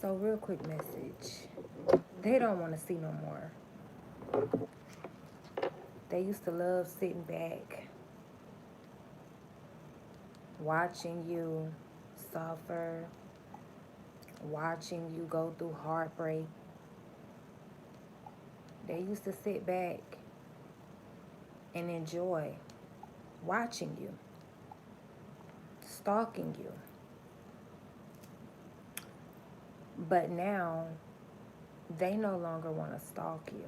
So real quick message. They don't want to see no more. They used to love sitting back, watching you suffer, watching you go through heartbreak. They used to sit back and enjoy watching you, stalking you. But now they no longer want to stalk you.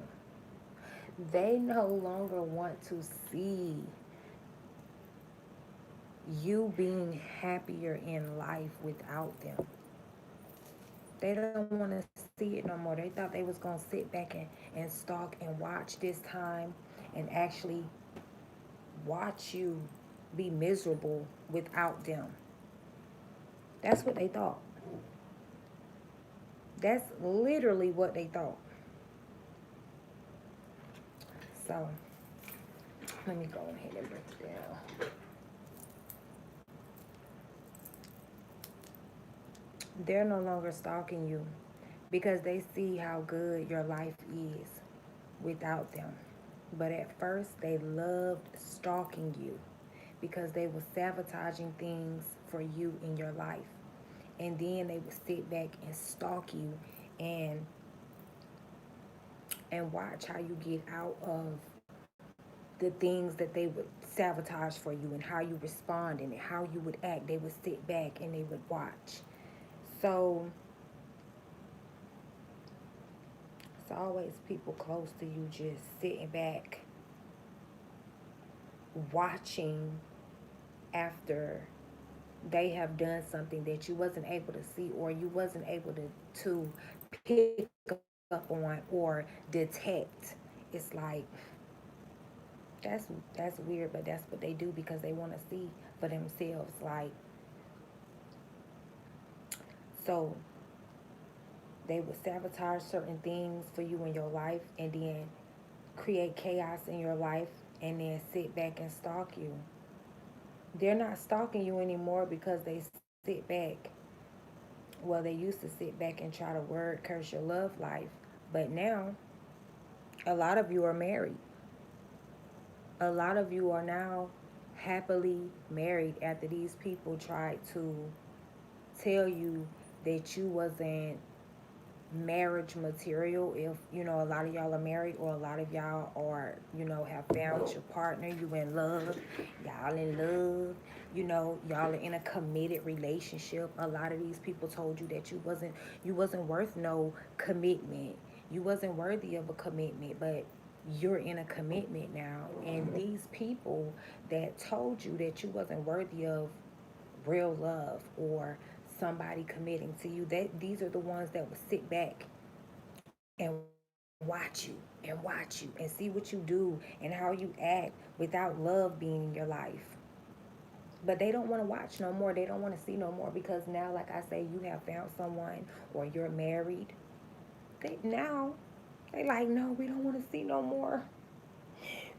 They no longer want to see you being happier in life without them. They don't want to see it no more. They thought they was going to sit back and stalk and watch this time and actually watch you be miserable without them. That's what they thought. That's literally what they thought. So let me go ahead and break it down. They're no longer stalking you because they see how good your life is without them. But at first, they loved stalking you because they were sabotaging things for you in your life. And then they would sit back and stalk you and watch how you get out of the things that they would sabotage for you and how you respond and how you would act. They would sit back and they would watch. So it's always people close to you just sitting back watching after they have done something that you wasn't able to see or you wasn't able to pick up on or detect. It's like that's that's weird, but that's what they do because they want to see for themselves. Like, so they would sabotage certain things for you in your life and then create chaos in your life and then sit back and stalk you. They're not stalking you anymore because they sit back. Well, they used to sit back and try to word curse your love life, but now a lot of you are married. A lot of you are now happily married after these people tried to tell you that you wasn't marriage material. If you know, a lot of y'all are married or a lot of y'all are, you know, have found your partner, you in love, y'all in love, you know, y'all are in a committed relationship. A lot of these people told you that you wasn't worth no commitment, you wasn't worthy of a commitment, but you're in a commitment now. And these people that told you that you wasn't worthy of real love or somebody committing to you, that these are the ones that will sit back and watch you and see what you do and how you act without love being in your life. But they don't want to watch no more. They don't want to see no more because now, like I say, you have found someone or you're married. They like, no, we don't want to see no more.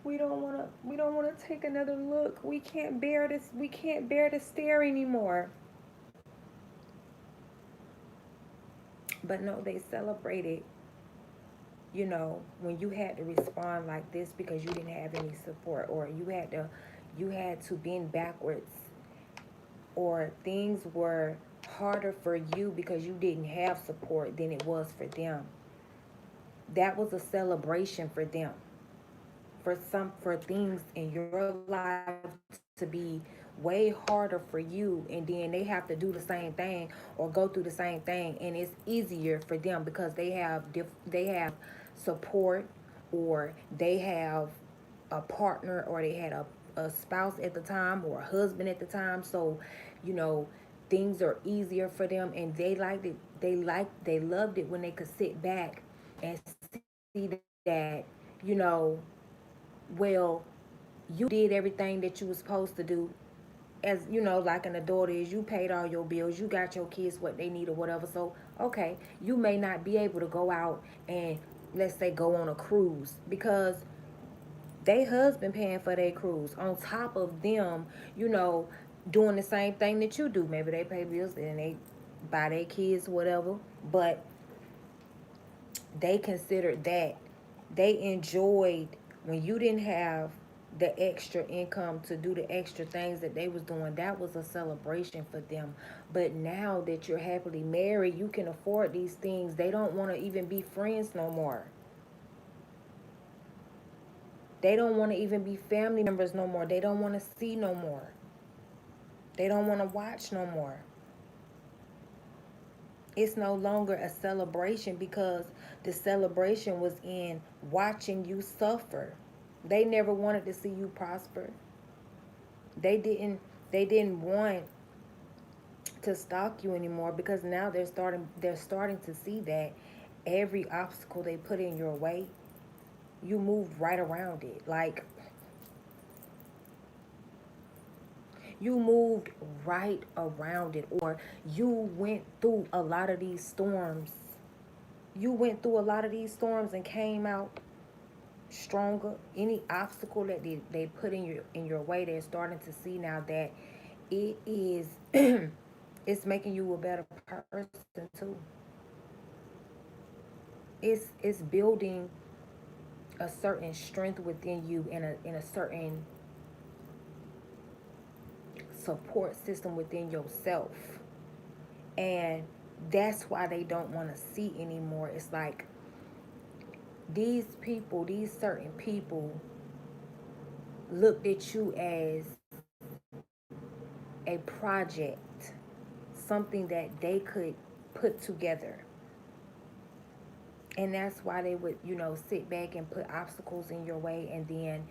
We don't want to take another look. We can't bear this. We can't bear to stare anymore. But no, they celebrated, you know, when you had to respond like this because you didn't have any support or you had to bend backwards or things were harder for you because you didn't have support than it was for them. That was a celebration for them. For things in your life to be way harder for you, and then they have to do the same thing or go through the same thing, and it's easier for them because they have support or they have a partner or they had a spouse at the time or a husband at the time. So you know, things are easier for them and they liked it. They loved it when they could sit back and see that, you know, well, you did everything that you were supposed to do, as you know, like an adult is, you paid all your bills, you got your kids what they need or whatever. So okay, you may not be able to go out and, let's say, go on a cruise because they husband paying for their cruise on top of them, you know, doing the same thing that you do. Maybe they pay bills and they by their kids, whatever. But they considered that they enjoyed when you didn't have the extra income to do the extra things that they was doing. That was a celebration for them. But now that you're happily married, you can afford these things. They don't want to even be friends no more. They don't want to even be family members no more. They don't want to see no more. They don't want to watch no more. It's no longer a celebration because the celebration was in watching you suffer. They never wanted to see you prosper. They didn't they didn't want to stalk you anymore because now they're starting to see that every obstacle they put in your way, you moved right around it. Like you moved right around it, or you went through a lot of these storms. You went through a lot of these storms and came out stronger. Any obstacle that they put in your way, they're starting to see now that it is it's making you a better person too. It's building a certain strength within you and a certain support system within yourself. And that's why they don't want to see anymore. It's like these people, these certain people looked at you as a project, something that they could put together. And that's why they would, sit back and put obstacles in your way and then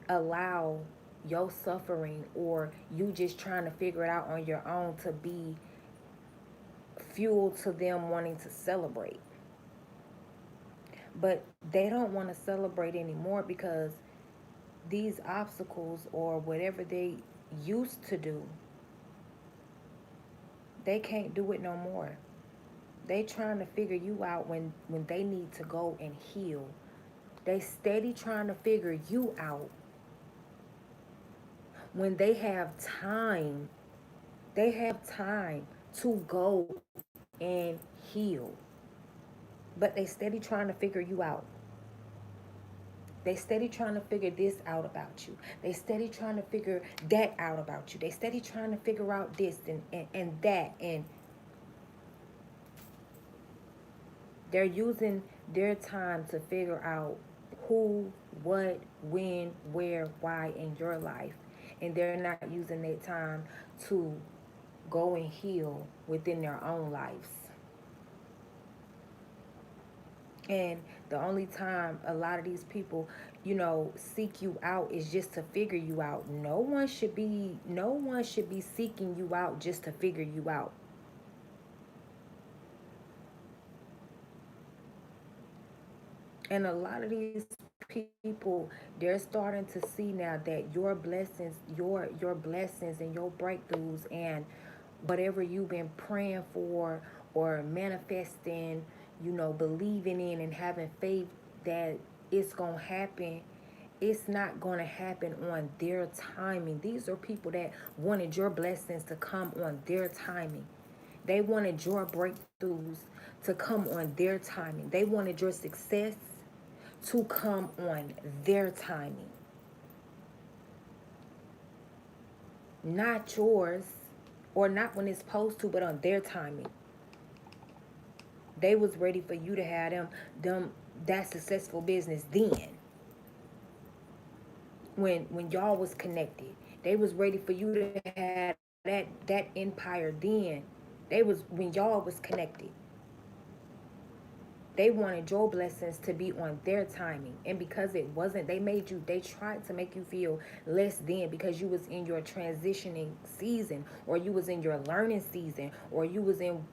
allow your suffering or you just trying to figure it out on your own to be fuel to them wanting to celebrate. But they don't want to celebrate anymore because these obstacles or whatever they used to do, they can't do it no more. They trying to figure you out when they need to go and heal. They steady trying to figure you out when they have time. They have time to go and heal. But they steady trying to figure you out. They steady trying to figure this out about you. They steady trying to figure that out about you. They steady trying to figure out this and that. And they're using their time to figure out who, what, when, where, why in your life. And they're not using their time to go and heal within their own lives. And the only time a lot of these people, seek you out is just to figure you out. No one should be seeking you out just to figure you out. And a lot of these people, they're starting to see now that your blessings and your breakthroughs and whatever you've been praying for or manifesting, believing in and having faith that it's going to happen, it's not going to happen on their timing. These are people that wanted your blessings to come on their timing. They wanted your breakthroughs to come on their timing. They wanted your success to come on their timing, not yours, or not when it's supposed to, but on their timing. They was ready for you to have them that successful business then. When y'all was connected, they was ready for you to have that empire then. They was when y'all was connected. They wanted your blessings to be on their timing. And because it wasn't, they tried to make you feel less than because you was in your transitioning season, or you was in your learning season, or you was in,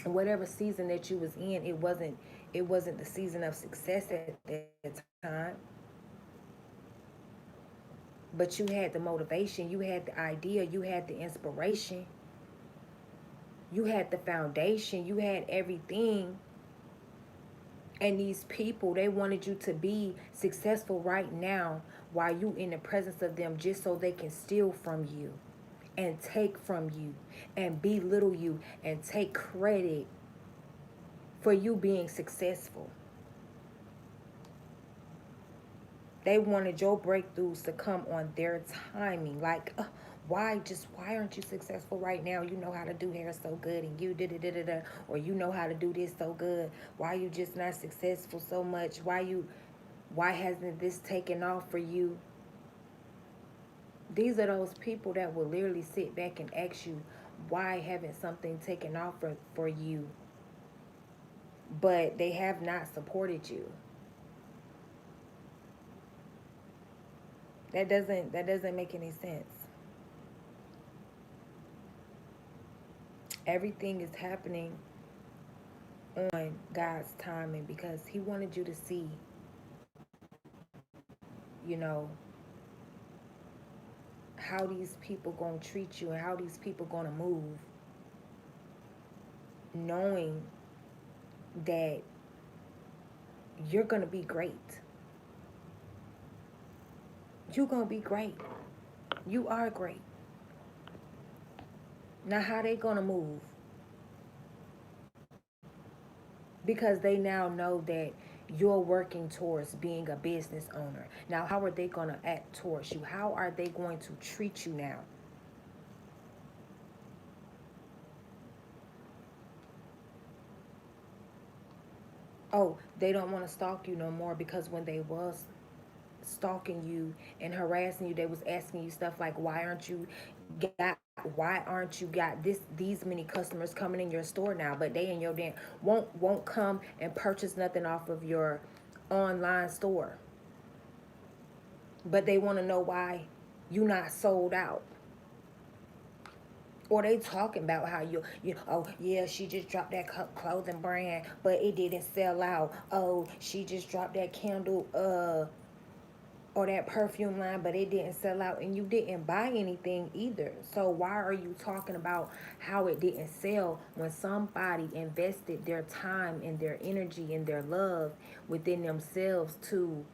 whatever season that you was in. It wasn't the season of success at that time. But you had the motivation, you had the idea, you had the inspiration, you had the foundation, you had everything. And these people, they wanted you to be successful right now while you in the presence of them just so they can steal from you and take from you and belittle you and take credit for you being successful. They wanted your breakthroughs to come on their timing. Like, why aren't you successful right now? You know how to do hair so good, and you did it, or you know how to do this so good. Why you just not successful so much? Why hasn't this taken off for you? These are those people that will literally sit back and ask you, why haven't something taken off for you? But they have not supported you. That doesn't make any sense. Everything is happening on God's timing because he wanted you to see, you know, how these people gonna treat you and how these people gonna move, knowing that you're gonna be great. You're gonna be great. You are great. Now how they gonna move? Because they now know that you're working towards being a business owner. Now how are they gonna act towards you? How are they going to treat you now? Oh, they don't want to stalk you no more because when they was stalking you and harassing you, they was asking you stuff like, got why aren't you got these many customers coming in your store now? But they in your damn won't come and purchase nothing off of your online store. But they want to know why you not sold out. Or they talking about how oh yeah, she just dropped that clothing brand, but it didn't sell out. Oh, she just dropped that candle or that perfume line, but it didn't sell out, and you didn't buy anything either. So why are you talking about how it didn't sell when somebody invested their time and their energy and their love within themselves to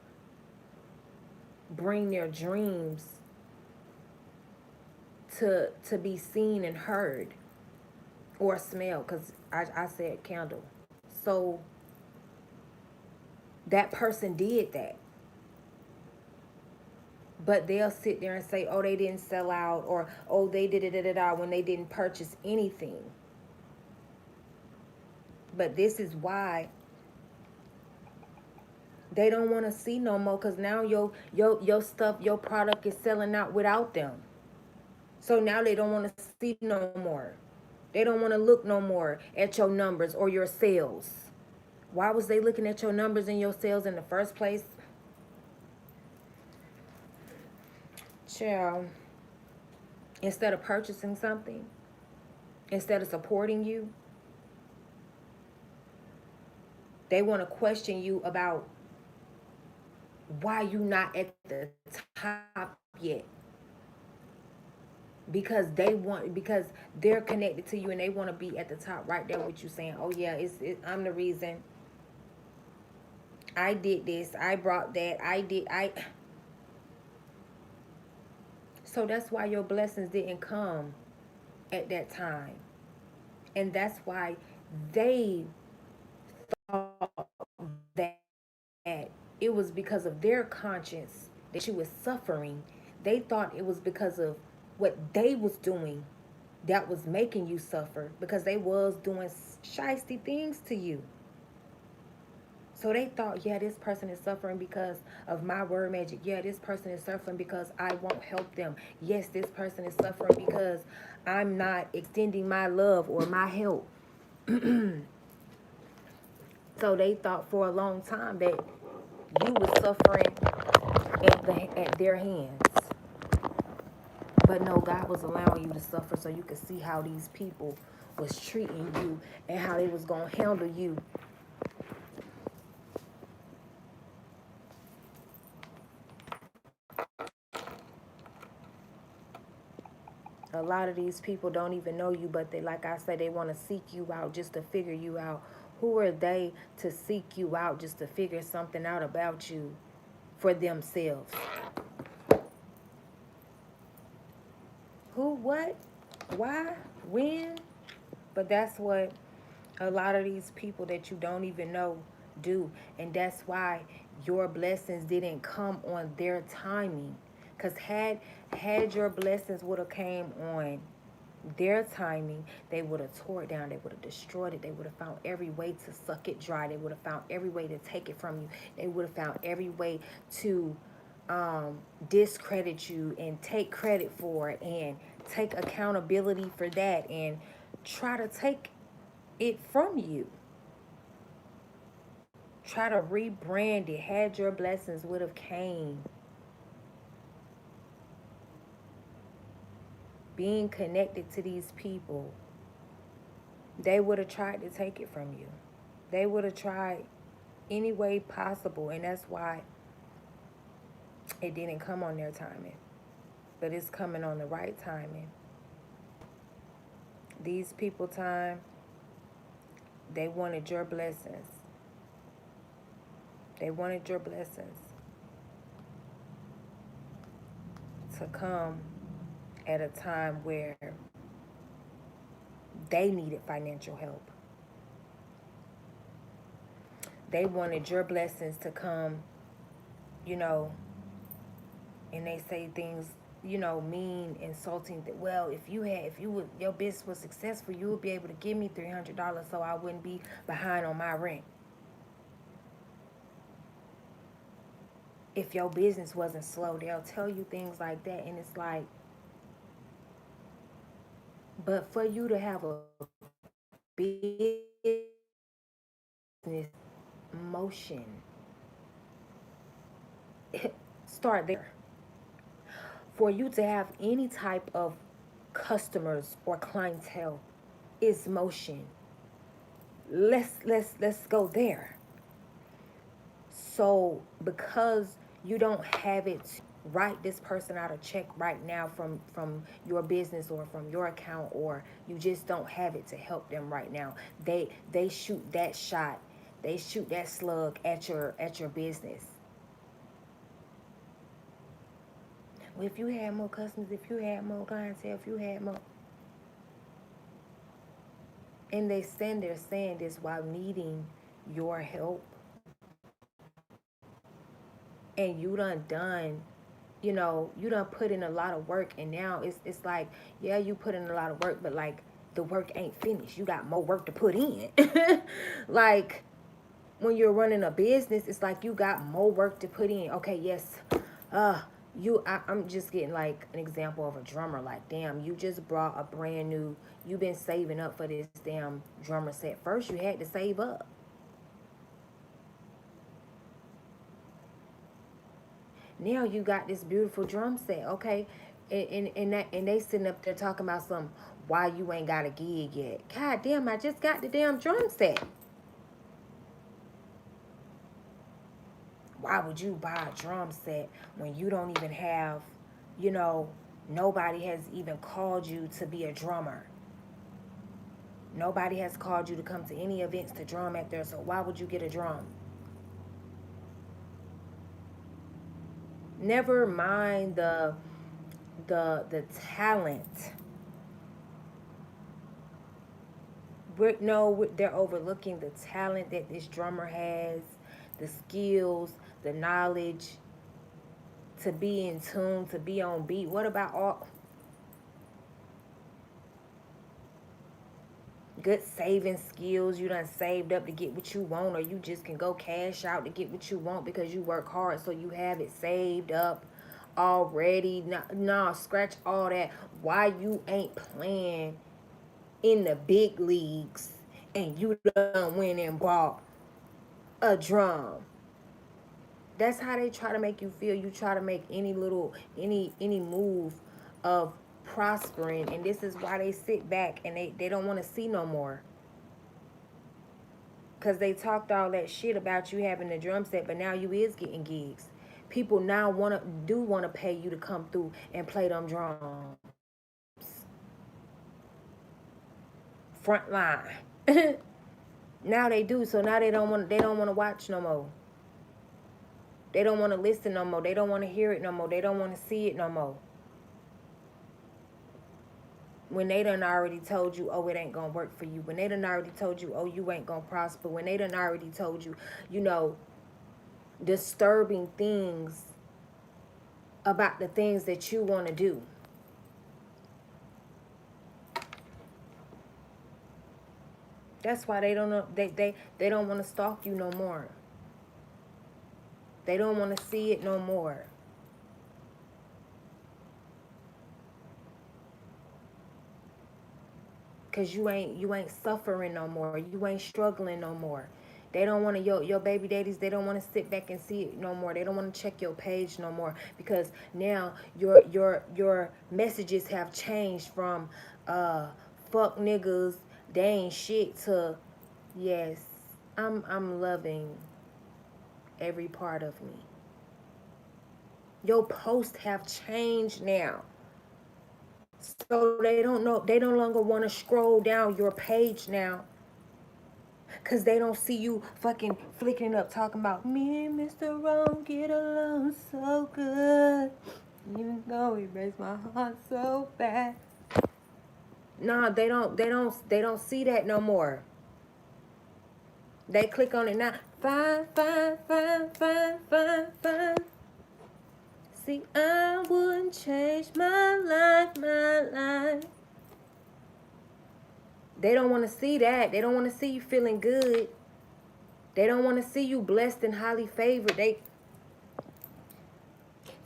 bring their dreams to be seen and heard or smelled? Because I said candle. So that person did that, but they'll sit there and say, oh, they didn't sell out, or oh, they did it when they didn't purchase anything. But this is why they don't want to see no more, because now your stuff, your product is selling out without them. So now they don't want to see no more. They don't want to look no more at your numbers or your sales. Why was they looking at your numbers and your sales in the first place? Child, instead of purchasing something, instead of supporting you, they want to question you about why you not at the top yet. Because they're connected to you and they want to be at the top right there with you, saying, oh yeah, I'm the reason. I did this, I brought that, I so that's why your blessings didn't come at that time. And that's why they thought that it was because of their conscience that you was suffering. They thought it was because of what they was doing that was making you suffer, because they was doing shisty things to you. So they thought, yeah, this person is suffering because of my word magic. Yeah, this person is suffering because I won't help them. Yes, this person is suffering because I'm not extending my love or my help. So they thought for a long time that you were suffering at their hands. But no, God was allowing you to suffer so you could see how these people was treating you and how they was going to handle you. A lot of these people don't even know you, but they, like I said, they want to seek you out just to figure you out. Who are they to seek you out just to figure something out about you for themselves? Who, what, why, when? But that's what a lot of these people that you don't even know do. And that's why your blessings didn't come on their timing. Because had your blessings would have came on their timing, they would have tore it down, they would have destroyed it, they would have found every way to suck it dry, they would have found every way to take it from you, they would have found every way to discredit you and take credit for it and take accountability for that and try to take it from you, try to rebrand it. Had your blessings would have came, being connected to these people, they would have tried to take it from you. They would have tried any way possible, and that's why it didn't come on their timing. But it's coming on the right timing. These people time, they wanted your blessings. They wanted your blessings to come at a time where they needed financial help. They wanted your blessings to come, you know, and they say things, you know, mean, insulting. That, well, if your business was successful, you would be able to give me $300 so I wouldn't be behind on my rent. If your business wasn't slow, they'll tell you things like that, and it's like, but for you to have a business motion, start there. For you to have any type of customers or clientele is motion. Let's go there. So because you don't have it, write this person out a check right now from your business or from your account, or you just don't have it to help them right now. They shoot that shot, they shoot that slug at your business. Well, if you had more customers, if you had more clientele, if you had more, and they stand there saying this while needing your help, and you done put in a lot of work, and now it's like, yeah, you put in a lot of work, but like the work ain't finished. You got more work to put in. Like when you're running a business, it's like you got more work to put in. Okay, yes. I'm just getting like an example of a drummer. Like, damn, you just brought a brand new, you've been saving up for this damn drummer set. First you had to save up. Now you got this beautiful drum set, okay? And they sitting up there talking about some, why you ain't got a gig yet. God damn, I just got the damn drum set. Why would you buy a drum set when you don't even have, you know, nobody has even called you to be a drummer? Nobody has called you to come to any events to drum at there, so why would you get a drum? Never mind the talent. They're overlooking the talent that this drummer has, the skills, the knowledge, to be in tune, to be on beat. What about all good saving skills? You done saved up to get what you want, or you just can go cash out to get what you want because you work hard, so you have it saved up already. Nah, scratch all that. Why you ain't playing in the big leagues and you done went and bought a drum? That's how they try to make you feel. You try to make any move of prospering, and this is why they sit back and they don't want to see no more. Because they talked all that shit about you having a drum set, but now you is getting gigs. People now want to pay you to come through and play them drums. Front line. Now they do. So now they don't want to watch no more. They don't want to listen no more. They don't want to hear it no more. They don't want to see it no more. When they done already told you, oh, it ain't gonna work for you. When they done already told you, oh, you ain't gonna prosper. When they done already told you, you know, disturbing things about the things that you want to do. That's why they don't know, they don't want to stalk you no more. They don't want to see it no more. Cause you ain't suffering no more. You ain't struggling no more. They don't want to your baby daddies. They don't want to sit back and see it no more. They don't want to check your page no more because now your messages have changed from fuck niggas, they ain't shit to yes, I'm loving every part of me. Your posts have changed now. So they don't know, they no longer want to scroll down your page now. Cause they don't see you fucking flicking up talking about me and Mr. Wrong get along so good. Even though he breaks my heart so bad. Nah, they don't see that no more. They click on it now. Fine, fine, fine, fine, fine, fine. See, I wouldn't change my life, my life. They don't want to see that. They don't want to see you feeling good. They don't want to see you blessed and highly favored. They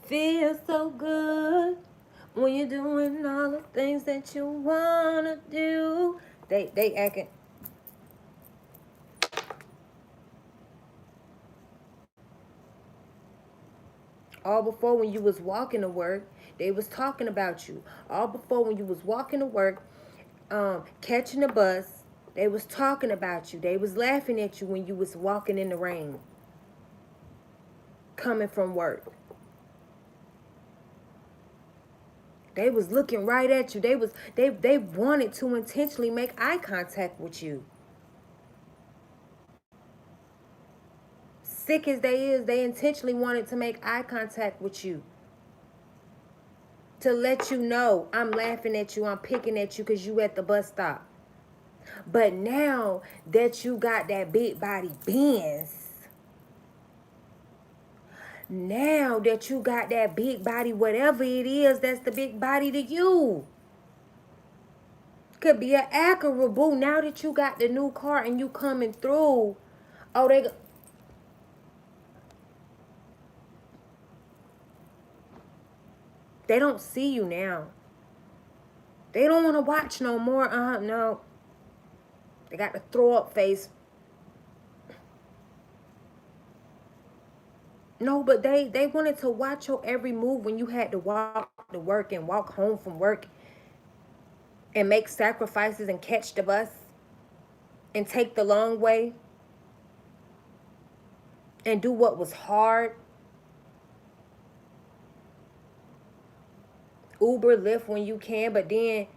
feel so good when you're doing all the things that you want to do. They acting. All before when you was walking to work, they was talking about you. All before when you was walking to work, catching the bus, they was talking about you. They was laughing at you when you was walking in the rain, coming from work. They was looking right at you. They wanted to intentionally make eye contact with you. Sick as they is, they intentionally wanted to make eye contact with you. To let you know, I'm laughing at you, I'm picking at you because you at the bus stop. But now that you got that big body Benz, now that you got that big body, whatever it is, that's the big body to you. Could be an Acura, boo. Now that you got the new car and you coming through, oh, they don't see you now. They don't want to watch no more. No. They got the throw up face. No, but they wanted to watch your every move when you had to walk to work and walk home from work and make sacrifices and catch the bus and take the long way and do what was hard. Uber, Lyft when you can, but then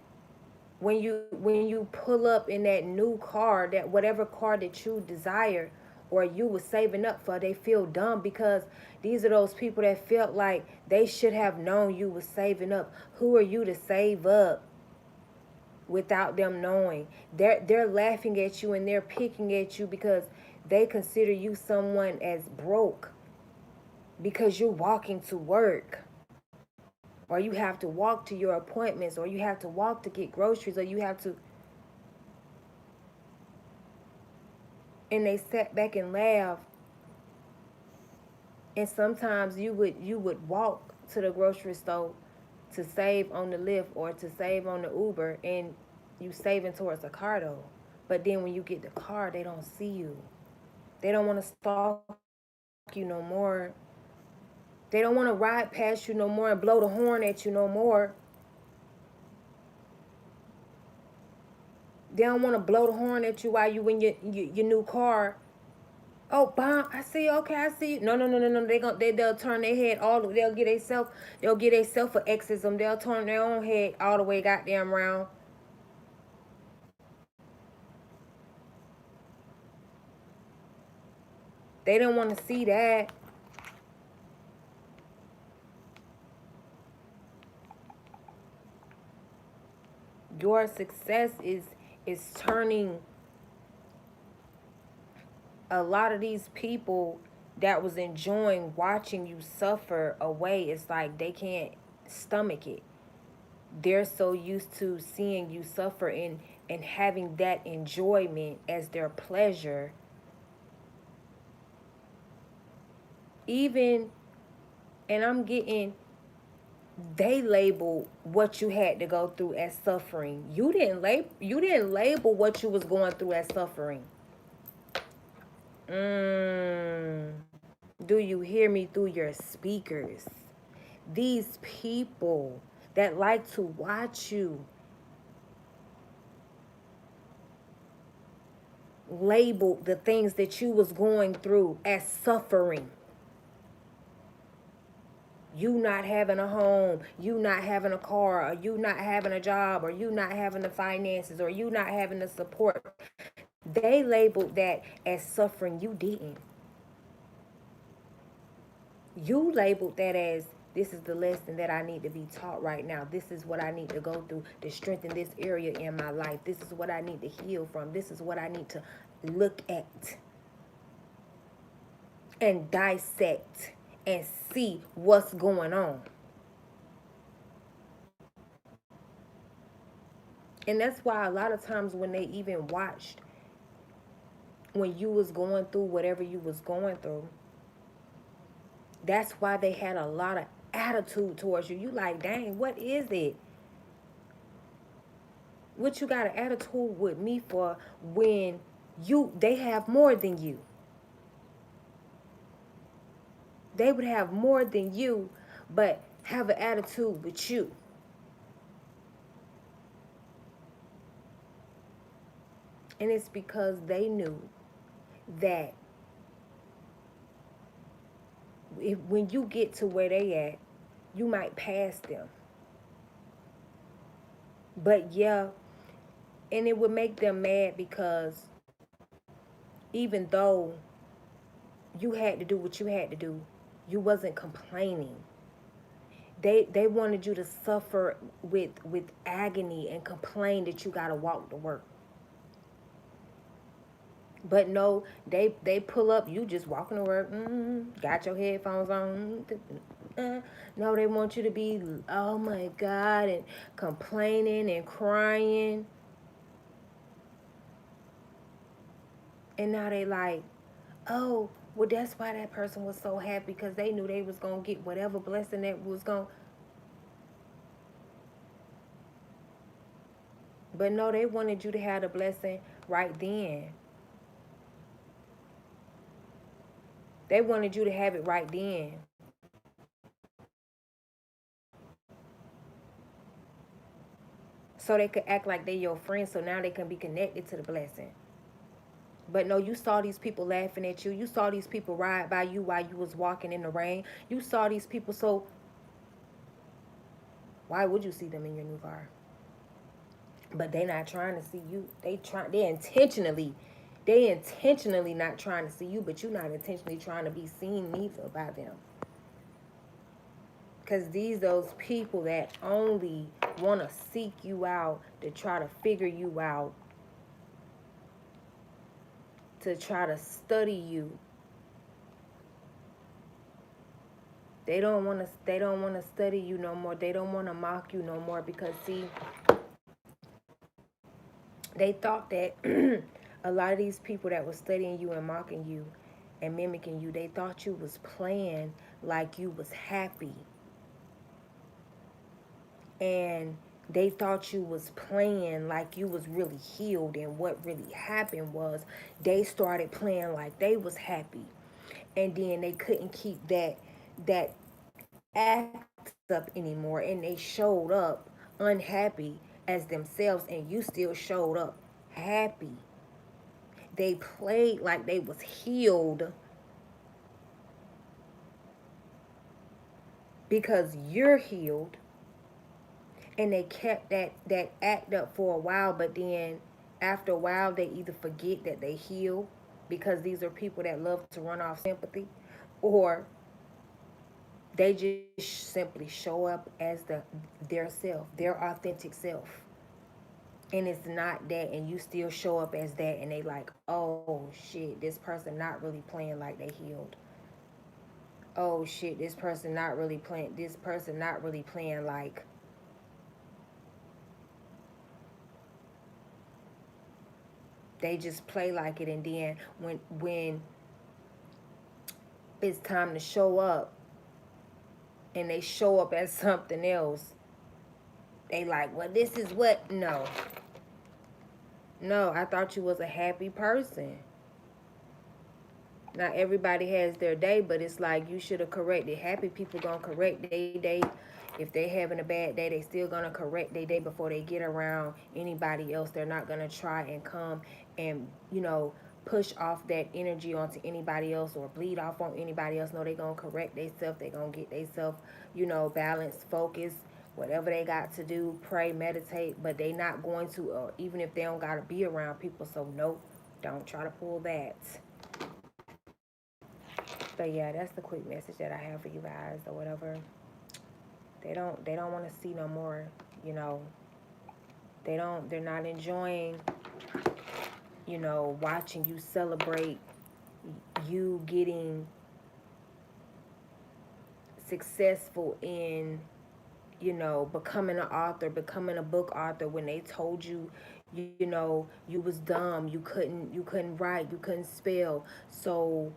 when you pull up in that new car, that whatever car that you desire or you was saving up for, they feel dumb because these are those people that felt like they should have known you was saving up. Who are you to save up without them knowing? They're laughing at you and they're picking at you because they consider you someone as broke because you're walking to work. Or you have to walk to your appointments, or you have to walk to get groceries, or you have to. And they sat back and laughed. And sometimes you would walk to the grocery store to save on the Lyft or to save on the Uber, and you saving towards a car though. But then when you get the car, they don't see you. They don't want to stalk you no more. They don't want to ride past you no more and blow the horn at you no more. They don't want to blow the horn at you while you in your new car. Oh, bomb! I see you. Okay, I see you. No, no, no, no, no. They'll turn their head all the way. They'll get themselves for exorcism. They'll turn their own head all the way goddamn round. They don't want to see that. Your success is turning a lot of these people that was enjoying watching you suffer away. It's like they can't stomach it. They're so used to seeing you suffer and having that enjoyment as their pleasure. Even, and I'm getting, they label what you had to go through as suffering. You didn't label what you was going through as suffering. Mm. Do you hear me through your speakers? These people that like to watch you label the things that you was going through as suffering. You not having a home, you not having a car, or you not having a job, or you not having the finances, or you not having the support. They labeled that as suffering. You didn't. You labeled that as, this is the lesson that I need to be taught right now. This is what I need to go through to strengthen this area in my life. This is what I need to heal from. This is what I need to look at and dissect and see what's going on. And that's why a lot of times when they even watched when you was going through whatever you was going through, that's why they had a lot of attitude towards you. You like, dang, what is it? What you got an attitude with me for when they have more than you? They would have more than you, but have an attitude with you. And it's because they knew that when you get to where they at, you might pass them. But yeah, and it would make them mad because even though you had to do what you had to do, you wasn't complaining. They wanted you to suffer with agony and complain that you gotta walk to work. But no, they pull up, you just walking to work, got your headphones on. No, they want you to be, oh my God, and complaining and crying. And now they like, oh, well, that's why that person was so happy, because they knew they was going to get whatever blessing that was going. But no, they wanted you to have the blessing right then. They wanted you to have it right then. So they could act like they your friend, so now they can be connected to the blessing. But no, you saw these people laughing at you. You saw these people ride by you while you was walking in the rain. You saw these people, so why would you see them in your new car? But they not trying to see you. They intentionally not trying to see you, but you not intentionally trying to be seen neither by them. Because those people that only want to seek you out, to try to figure you out, to try to study you. They don't want to study you no more. They don't want to mock you no more, because see, they thought that a lot of these people that was studying you and mocking you and mimicking you, they thought you was playing like you was happy. And they thought you was playing like you was really healed, and what really happened was they started playing like they was happy. And then they couldn't keep that act up anymore, and they showed up unhappy as themselves, and you still showed up happy. They played like they was healed because you're healed, and they kept that act up for a while. But then after a while, they either forget that they heal, because these are people that love to run off sympathy, or they just simply show up as their self, their authentic self. and it's not that, and you still show up as that, and they like, oh shit, this person not really playing like they healed. Oh shit, this person not really playing like they just play like it. And then when it's time to show up, and they show up as something else, they like, well, this is what. No, no, I thought you was a happy person. Not everybody has their day, but it's like you should have corrected. Happy people gonna correct their day. If they having a bad day, they still gonna correct their day before they get around anybody else. They're not gonna try and come and, push off that energy onto anybody else or bleed off on anybody else. No, they gonna correct themselves. They gonna get themselves, balanced, focused, whatever they got to do, pray, meditate. But they not going to, even if they don't gotta be around people. So nope, don't try to pull that. But yeah, that's the quick message that I have for you guys or whatever. They don't want to see no more, you know. They're not enjoying, watching you celebrate you getting successful in, becoming an author, becoming a book author, when they told you, you was dumb, you couldn't write, you couldn't spell. So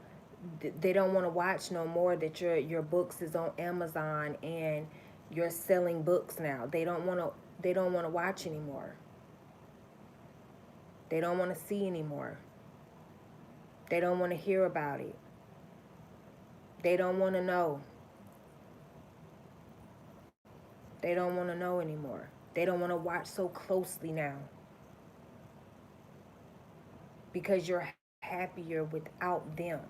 they don't want to watch no more that your books is on Amazon and you're selling books now. They don't want to watch anymore. They don't want to see anymore. They don't want to hear about it. They don't want to know. They don't want to know anymore. They don't want to watch so closely now because you're happier without them.